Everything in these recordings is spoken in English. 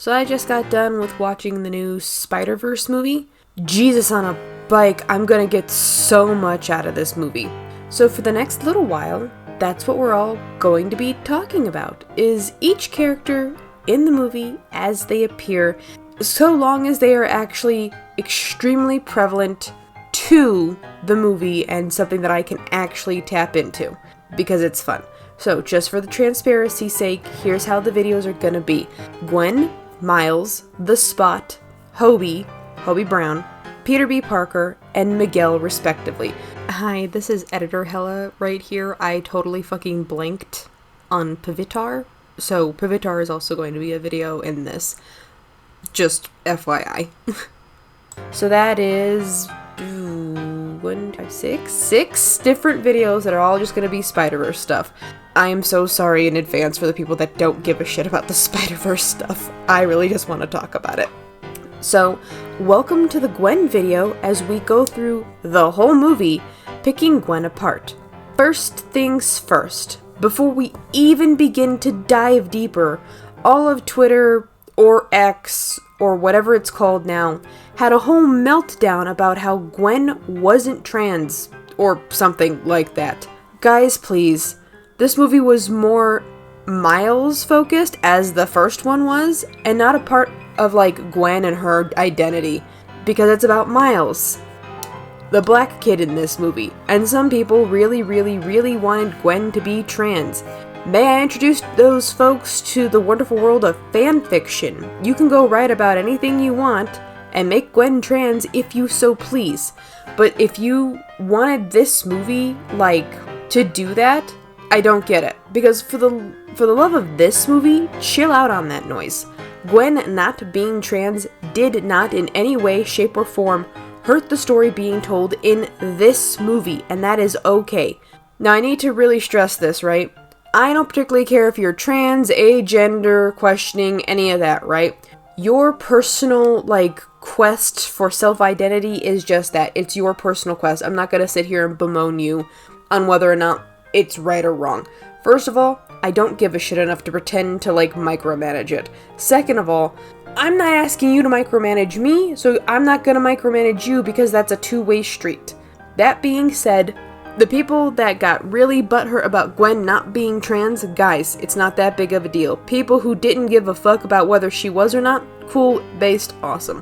So I just got done with watching the new Spider-Verse movie. Jesus on a bike, I'm gonna get so much out of this movie. So for the next little while, that's what we're all going to be talking about, is each character in the movie as they appear, so long as they are actually extremely prevalent to the movie and something that I can actually tap into, because it's fun. So just for the transparency's sake, here's how the videos are gonna be. Gwen, Miles, The Spot, Hobie Brown, Peter B. Parker, and Miguel respectively. Hi, this is Editor Hella right here. I totally fucking blanked on Pivitar, so Pivitar is also going to be a video in this. Just FYI. So that is six different videos that are all just going to be Spider-Verse stuff. I am so sorry in advance for the people that don't give a shit about the Spider-Verse stuff. I really just want to talk about it. So, welcome to the Gwen video as we go through the whole movie, picking Gwen apart. First things first, before we even begin to dive deeper, all of Twitter, or X, or whatever it's called now, had a whole meltdown about how Gwen wasn't trans, or something like that. Guys, please. This movie was more Miles focused, as the first one was, and not a part of like Gwen and her identity, because it's about Miles, the black kid in this movie, and some people really wanted Gwen to be trans. May I introduce those folks to the wonderful world of fanfiction? You can go write about anything you want and make Gwen trans if you so please, but if you wanted this movie, like, to do that, I don't get it, because for the love of this movie, chill out on that noise. Gwen not being trans did not in any way, shape, or form hurt the story being told in this movie, and that is okay. Now I need to really stress this, right? I don't particularly care if you're trans, agender, questioning, any of that, right? Your personal, quest for self-identity is just that. It's your personal quest. I'm not gonna sit here and bemoan you on whether or not it's right or wrong. First of all, I don't give a shit enough to pretend to, micromanage it. Second of all, I'm not asking you to micromanage me, so I'm not gonna micromanage you because that's a two-way street. That being said, the people that got really butthurt about Gwen not being trans, guys, it's not that big of a deal. People who didn't give a fuck about whether she was or not, cool, based, awesome.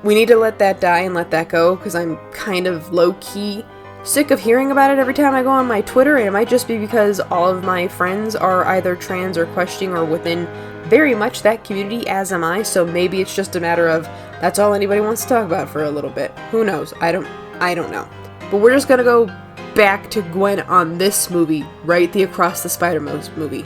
We need to let that die and let that go, because I'm kind of low-key sick of hearing about it every time I go on my Twitter, and it might just be because all of my friends are either trans or questioning or within very much that community, as am I, so maybe it's just a matter of that's all anybody wants to talk about for a little bit. Who knows? I don't know. But we're just gonna go back to Gwen on this movie, right? The Across the Spider-Verse movie.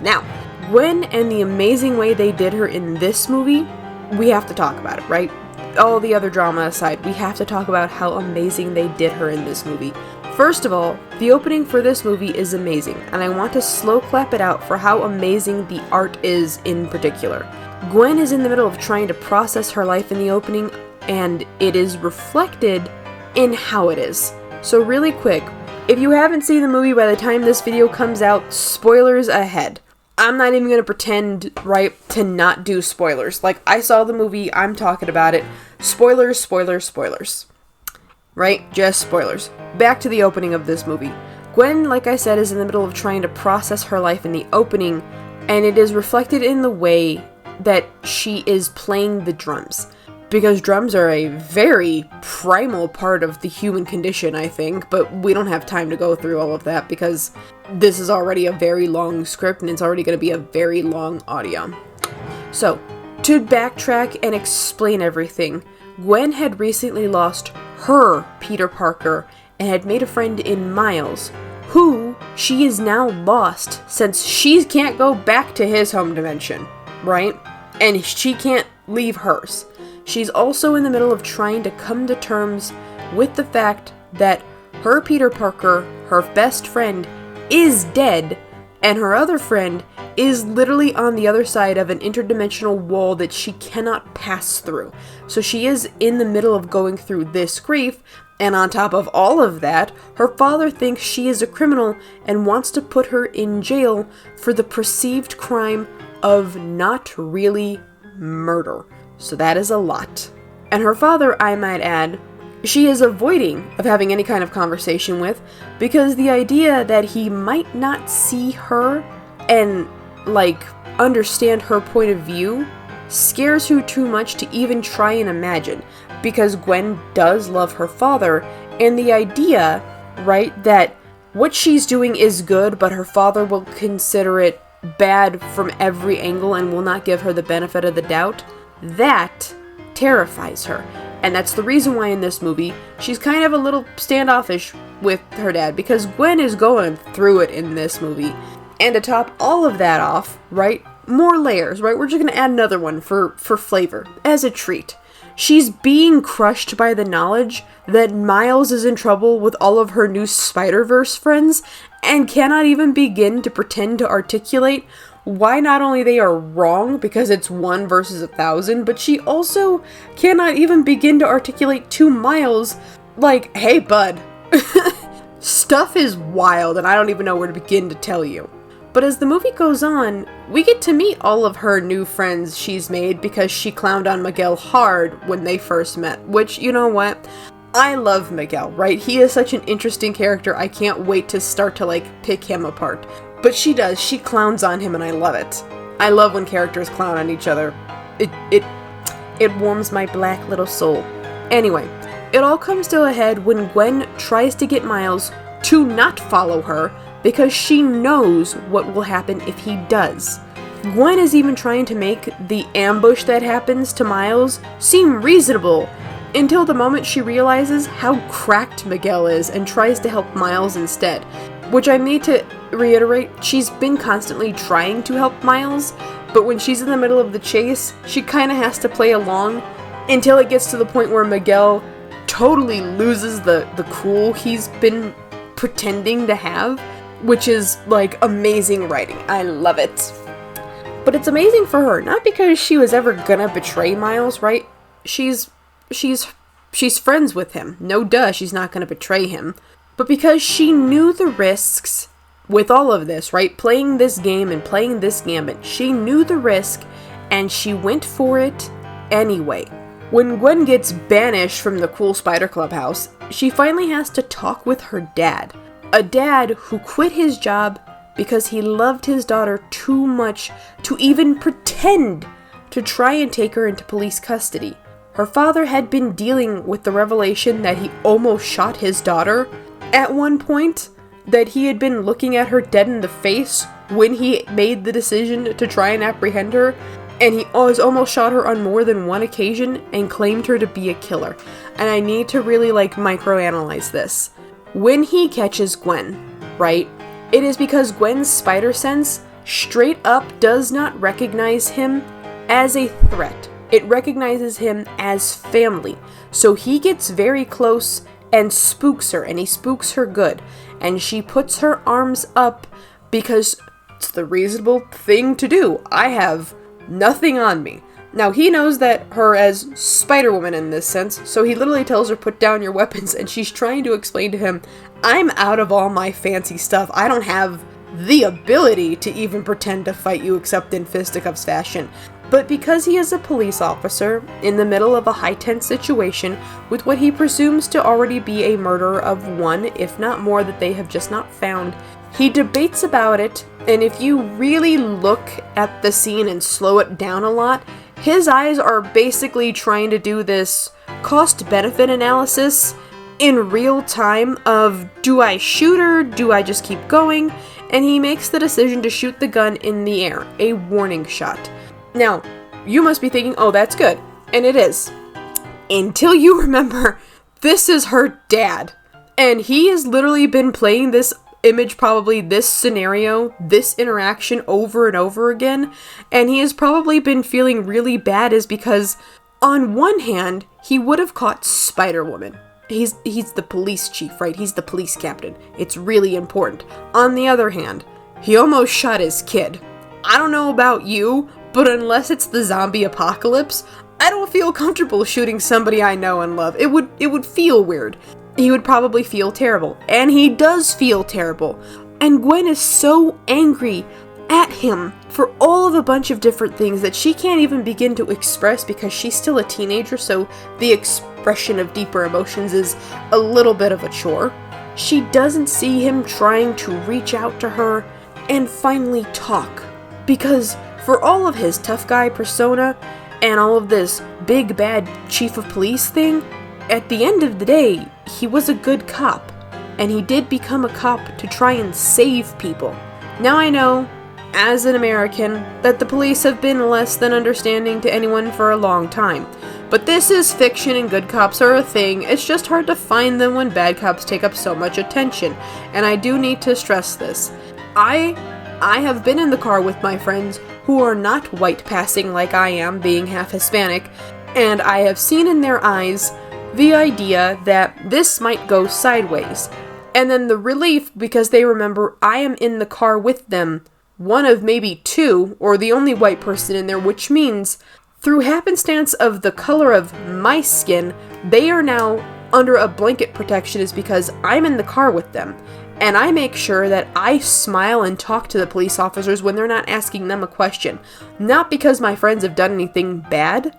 Now, Gwen and the amazing way they did her in this movie, we have to talk about it, right? All the other drama aside, we have to talk about how amazing they did her in this movie. First of all, the opening for this movie is amazing, and I want to slow clap it out for how amazing the art is in particular. Gwen is in the middle of trying to process her life in the opening, and it is reflected in how it is. So really quick, if you haven't seen the movie by the time this video comes out, spoilers ahead. I'm not even going to pretend, right, to not do spoilers. I saw the movie, I'm talking about it. Spoilers. Right? Just spoilers. Back to the opening of this movie. Gwen, like I said, is in the middle of trying to process her life in the opening, and it is reflected in the way that she is playing the drums. Because drums are a very primal part of the human condition, I think, but we don't have time to go through all of that because this is already a very long script and it's already going to be a very long audio. So, to backtrack and explain everything, Gwen had recently lost her Peter Parker and had made a friend in Miles, who she is now lost since she can't go back to his home dimension, right? And she can't leave hers. She's also in the middle of trying to come to terms with the fact that her Peter Parker, her best friend, is dead, and her other friend is literally on the other side of an interdimensional wall that she cannot pass through. So she is in the middle of going through this grief, and on top of all of that, her father thinks she is a criminal and wants to put her in jail for the perceived crime of not really murder. So that is a lot. And her father, I might add, she is avoiding of having any kind of conversation with, because the idea that he might not see her and, understand her point of view scares her too much to even try and imagine, because Gwen does love her father, and the idea, right, that what she's doing is good, but her father will consider it bad from every angle and will not give her the benefit of the doubt, that terrifies her. And that's the reason why in this movie, she's kind of a little standoffish with her dad, because Gwen is going through it in this movie. And to top all of that off, right, more layers, right, we're just gonna add another one for flavor, as a treat. She's being crushed by the knowledge that Miles is in trouble with all of her new Spider-Verse friends, and cannot even begin to pretend to articulate why not only they are wrong, because it's 1 versus 1,000, but she also cannot even begin to articulate to Miles, hey bud, stuff is wild and I don't even know where to begin to tell you. But as the movie goes on, we get to meet all of her new friends she's made because she clowned on Miguel hard when they first met, which, you know what? I love Miguel, right? He is such an interesting character, I can't wait to start to, pick him apart. But she does, she clowns on him and I love it. I love when characters clown on each other. It warms my black little soul. Anyway, it all comes to a head when Gwen tries to get Miles to not follow her because she knows what will happen if he does. Gwen is even trying to make the ambush that happens to Miles seem reasonable until the moment she realizes how cracked Miguel is and tries to help Miles instead. Which I need to reiterate, she's been constantly trying to help Miles, but when she's in the middle of the chase, she kind of has to play along until it gets to the point where Miguel totally loses the cool he's been pretending to have, which is, amazing writing. I love it. But it's amazing for her, not because she was ever gonna betray Miles, right? She's friends with him. No duh, she's not gonna betray him. But because she knew the risks with all of this, right? Playing this game and playing this gambit, she knew the risk and she went for it anyway. When Gwen gets banished from the cool Spider Clubhouse, she finally has to talk with her dad. A dad who quit his job because he loved his daughter too much to even pretend to try and take her into police custody. Her father had been dealing with the revelation that he almost shot his daughter at one point, that he had been looking at her dead in the face when he made the decision to try and apprehend her, and he almost shot her on more than one occasion and claimed her to be a killer. And I need to really microanalyze this. When he catches Gwen, right, it is because Gwen's spider sense straight up does not recognize him as a threat. It recognizes him as family. So he gets very close and spooks her, and he spooks her good. And she puts her arms up because it's the reasonable thing to do. I have nothing on me. Now, he knows that her as Spider-Woman in this sense, so he literally tells her, put down your weapons, and she's trying to explain to him, I'm out of all my fancy stuff. I don't have the ability to even pretend to fight you except in fisticuffs fashion. But because he is a police officer in the middle of a high-tense situation with what he presumes to already be a murder of one, if not more, that they have just not found, he debates about it, and if you really look at the scene and slow it down a lot, his eyes are basically trying to do this cost-benefit analysis in real time of, do I shoot her, do I just keep going? And he makes the decision to shoot the gun in the air, a warning shot. Now, you must be thinking, oh, that's good. And it is. Until you remember, this is her dad. And he has literally been playing this image, probably this scenario, this interaction over and over again. And he has probably been feeling really bad is because, on one hand, he would have caught Spider-Woman. He's the police chief, right? He's the police captain. It's really important. On the other hand, he almost shot his kid. I don't know about you, but unless it's the zombie apocalypse, I don't feel comfortable shooting somebody I know and love. It would feel weird. He would probably feel terrible. And he does feel terrible. And Gwen is so angry at him for all of a bunch of different things that she can't even begin to express because she's still a teenager, so the expression of deeper emotions is a little bit of a chore. She doesn't see him trying to reach out to her and finally talk. Because for all of his tough guy persona and all of this big bad chief of police thing, at the end of the day, he was a good cop. And he did become a cop to try and save people. Now I know, as an American, that the police have been less than understanding to anyone for a long time. But this is fiction and good cops are a thing. It's just hard to find them when bad cops take up so much attention. And I do need to stress this. I have been in the car with my friends who are not white passing like I am, being half Hispanic, and I have seen in their eyes the idea that this might go sideways. And then the relief because they remember I am in the car with them, one of maybe two, or the only white person in there, which means through happenstance of the color of my skin, they are now under a blanket protection is because I'm in the car with them. And I make sure that I smile and talk to the police officers when they're not asking them a question. Not because my friends have done anything bad,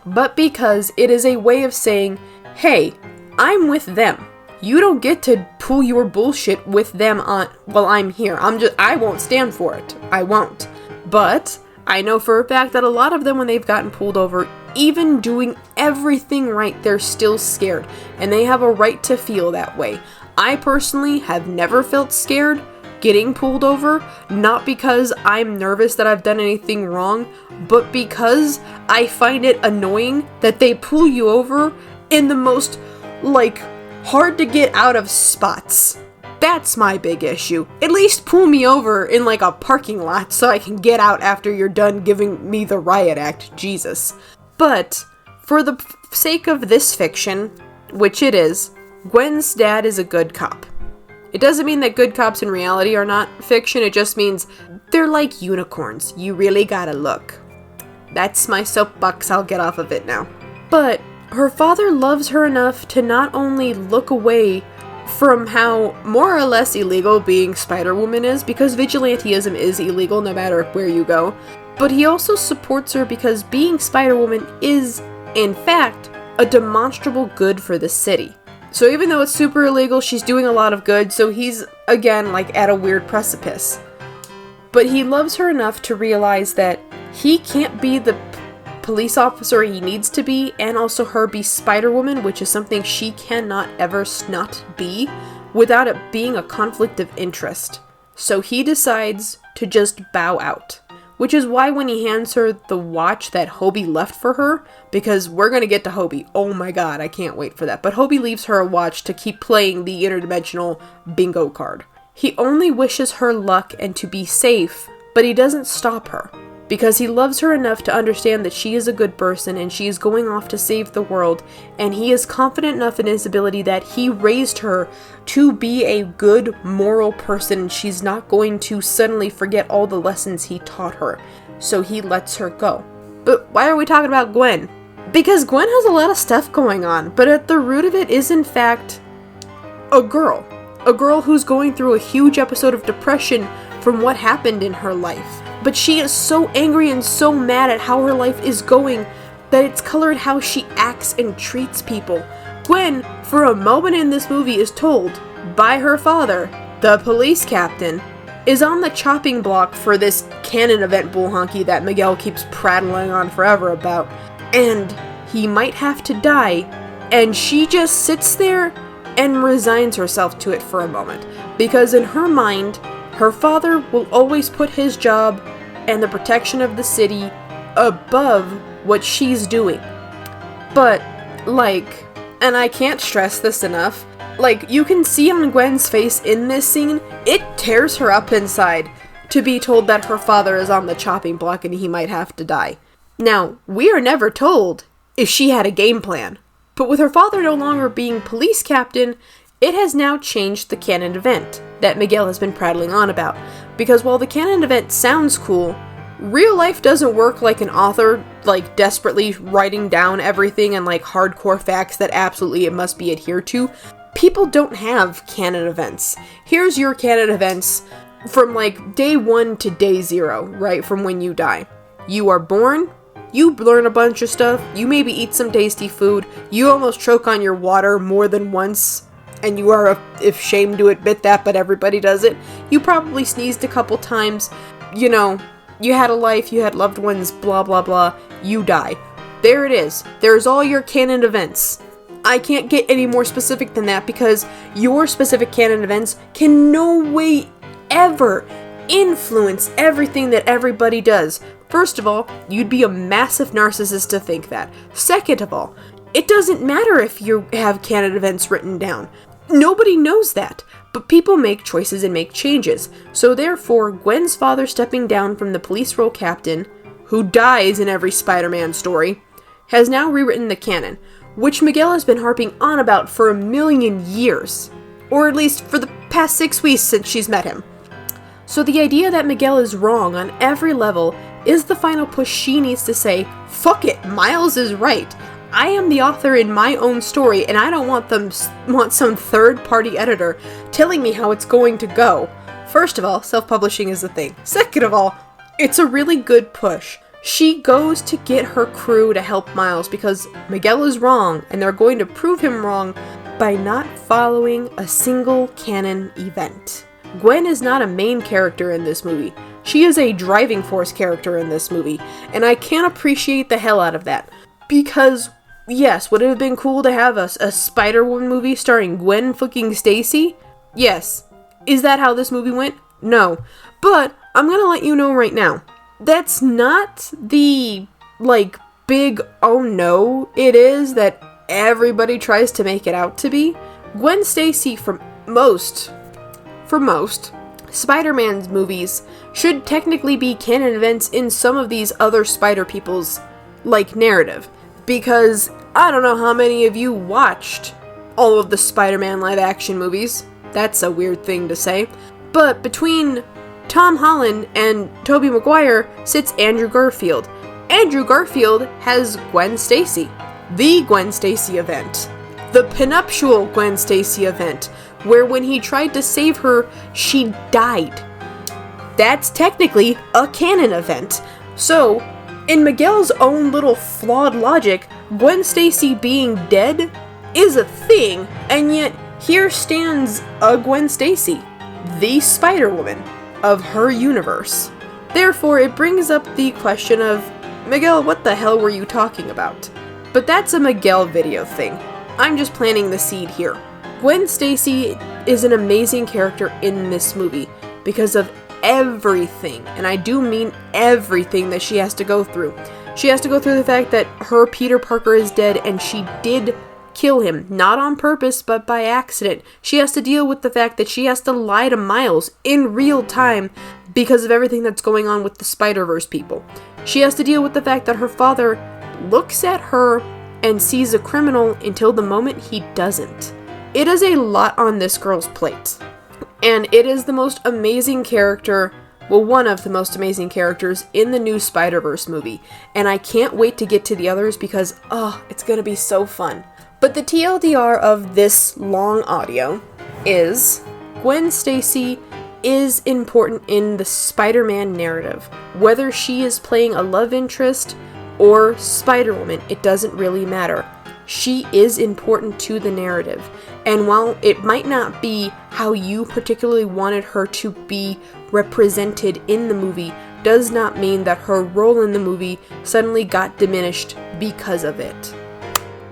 but because it is a way of saying, hey, I'm with them. You don't get to pull your bullshit with them on, well, I'm here. I won't stand for it. I won't. But I know for a fact that a lot of them, when they've gotten pulled over, even doing everything right, they're still scared. And they have a right to feel that way. I personally have never felt scared getting pulled over, not because I'm nervous that I've done anything wrong, but because I find it annoying that they pull you over in the most, hard to get out of spots. That's my big issue. At least pull me over in a parking lot so I can get out after you're done giving me the riot act, Jesus. But for the sake of this fiction, which it is, Gwen's dad is a good cop. It doesn't mean that good cops in reality are not fiction, it just means they're like unicorns. You really gotta look. That's my soapbox, I'll get off of it now. But her father loves her enough to not only look away from how more or less illegal being Spider-Woman is, because vigilantism is illegal no matter where you go, but he also supports her because being Spider-Woman is, in fact, a demonstrable good for the city. So even though it's super illegal, she's doing a lot of good, so he's, again, at a weird precipice. But he loves her enough to realize that he can't be the police officer he needs to be, and also her be Spider-Woman, which is something she cannot ever not be, without it being a conflict of interest. So he decides to just bow out. Which is why when he hands her the watch that Hobie left for her, because we're gonna get to Hobie, oh my god, I can't wait for that, but Hobie leaves her a watch to keep playing the interdimensional bingo card. He only wishes her luck and to be safe, but he doesn't stop her. Because he loves her enough to understand that she is a good person and she is going off to save the world, and he is confident enough in his ability that he raised her to be a good, moral person, and she's not going to suddenly forget all the lessons he taught her. So he lets her go. But why are we talking about Gwen? Because Gwen has a lot of stuff going on, but at the root of it is in fact a girl. A girl who's going through a huge episode of depression from what happened in her life. But she is so angry and so mad at how her life is going that it's colored how she acts and treats people. Gwen, for a moment in this movie, is told by her father, the police captain, is on the chopping block for this canon event bullhonky that Miguel keeps prattling on forever about, and he might have to die, and she just sits there and resigns herself to it for a moment, because in her mind, her father will always put his job and the protection of the city above what she's doing. But, and I can't stress this enough, you can see on Gwen's face in this scene, it tears her up inside to be told that her father is on the chopping block and he might have to die. Now, we are never told if she had a game plan, but with her father no longer being police captain, it has now changed the canon event that Miguel has been prattling on about. Because while the canon event sounds cool, real life doesn't work like an author, desperately writing down everything and hardcore facts that absolutely it must be adhered to. People don't have canon events. Here's your canon events. from like day 1 to day 0, right, from when you die. You are born, you learn a bunch of stuff, you maybe eat some tasty food, you almost choke on your water more than once, and you are ashamed to admit that, but everybody does it. You probably sneezed a couple times, you know, you had a life, you had loved ones, blah blah blah, you die. There it is. There's all your canon events. I can't get any more specific than that because your specific canon events can no way ever influence everything that everybody does. First of all, you'd be a massive narcissist to think that. Second of all, it doesn't matter if you have canon events written down. Nobody knows that, but people make choices and make changes. So therefore, Gwen's father stepping down from the police role captain, who dies in every Spider-Man story, has now rewritten the canon, which Miguel has been harping on about for a million years. Or at least for the past 6 weeks since she's met him. So the idea that Miguel is wrong on every level is the final push she needs to say, fuck it, Miles is right. I am the author in my own story, and I don't want some third-party editor telling me how it's going to go. First of all, self-publishing is a thing. Second of all, it's a really good push. She goes to get her crew to help Miles because Miguel is wrong, and they're going to prove him wrong by not following a single canon event. Gwen is not a main character in this movie. She is a driving force character in this movie, and I can't appreciate the hell out of that. Because, yes, would it have been cool to have a Spider-Woman movie starring Gwen fucking Stacey? Yes. Is that how this movie went? No. But, I'm gonna let you know right now. That's not the, like, big oh no it is that everybody tries to make it out to be. Gwen Stacy, for most Spider-Man's movies, should technically be canon events in some of these other Spider people's, like, narrative. Because I don't know how many of you watched all of the Spider-Man live-action movies. That's a weird thing to say. But between Tom Holland and Tobey Maguire sits Andrew Garfield. Andrew Garfield has Gwen Stacy. The Gwen Stacy event. The penuptial Gwen Stacy event, where when he tried to save her, she died. That's technically a canon event. So, in Miguel's own little flawed logic, Gwen Stacy being dead is a thing, and yet here stands a Gwen Stacy, the Spider-Woman of her universe. Therefore, it brings up the question of, Miguel, what the hell were you talking about? But that's a Miguel video thing. I'm just planting the seed here. Gwen Stacy is an amazing character in this movie because of everything, and I do mean everything that she has to go through. She has to go through the fact that her Peter Parker is dead and she did kill him, not on purpose, but by accident. She has to deal with the fact that she has to lie to Miles in real time because of everything that's going on with the Spider-Verse people. She has to deal with the fact that her father looks at her and sees a criminal until the moment he doesn't. It is a lot on this girl's plate. And it is the most amazing character, well, one of the most amazing characters in the new Spider-Verse movie. And I can't wait to get to the others because, it's gonna be so fun. But the TLDR of this long audio is Gwen Stacy is important in the Spider-Man narrative. Whether she is playing a love interest or Spider-Woman, it doesn't really matter. She is important to the narrative. And while it might not be how you particularly wanted her to be represented in the movie, does not mean that her role in the movie suddenly got diminished because of it.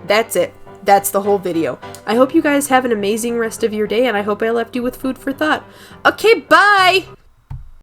That's it. That's the whole video. I hope you guys have an amazing rest of your day, and I hope I left you with food for thought. Okay, bye!